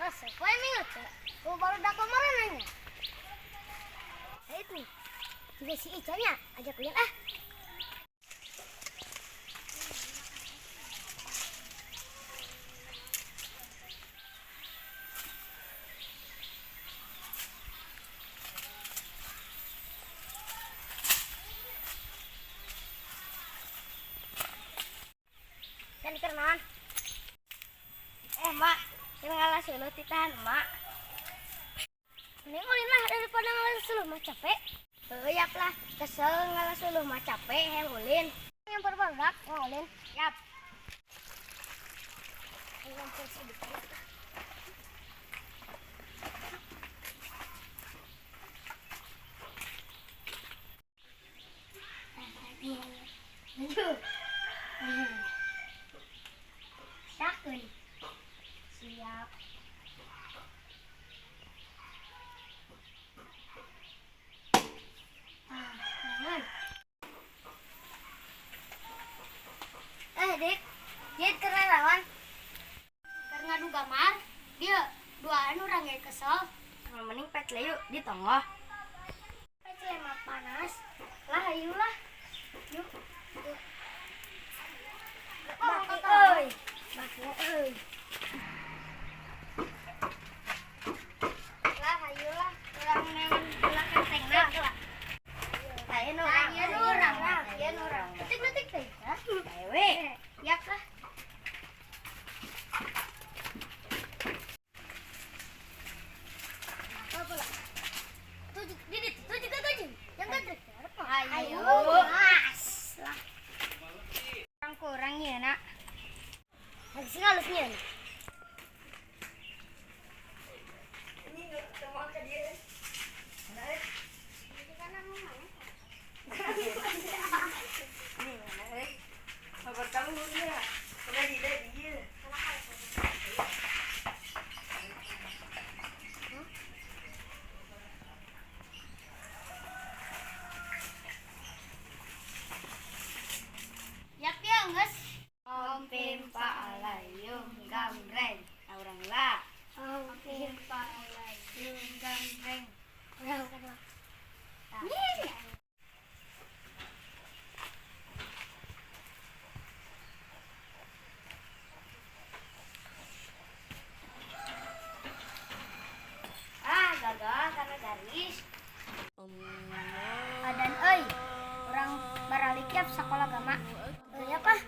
Sepoy minut ya. Aku baru dah kemarin nanya. Itu juga si Icanya ajak kuliah ah. Kan kerenan. Mbak, jangan ngalah suluh titahan, Mak. Mending ulin lah daripada ngalah suluh mah capek. Yap lah, kesel ngalah suluh mah capek, yang ulin. Yang berbarak, ulin. Yap. Yang sedikit. Sakun. Siap. Dik, dia keren lawan. Karena du gamar, dia duaan orang yang kesel. Mending pet yuk di tonggo. Pet mah panas. Lah ayolah. Yuk. Baki euy. Baki euy. Lah ayolah, urang neangan heula kentengna heula. Lain orang. Detik-detik teh. Dewe. Yap lah. Apa lah? Tujuh. Yang gede. Ayo. Mas lah. Kurang ya nak. Lagi sih halusnya. Ini sama ke dia. Sabar kamu ya. Sudah dia. Yap ya, Nges. Om pimpa alayum gamreng. Orang lah. Om pimpa alayum gamreng. Orang lah. Gagal karena garis. Dan orang baralikiap sekolah gama. Ya kah?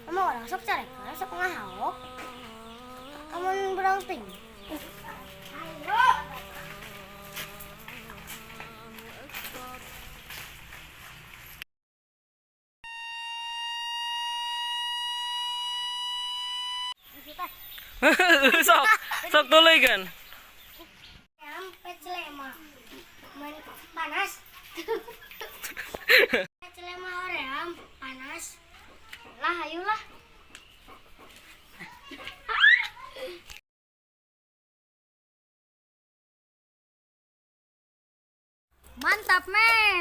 Kamu orang sok cari kan sekolah hauk. Kamu berang ting. Ayo. sok tuloy kan. Panas. Celema oream panas. Lah ayolah. Mantap, men.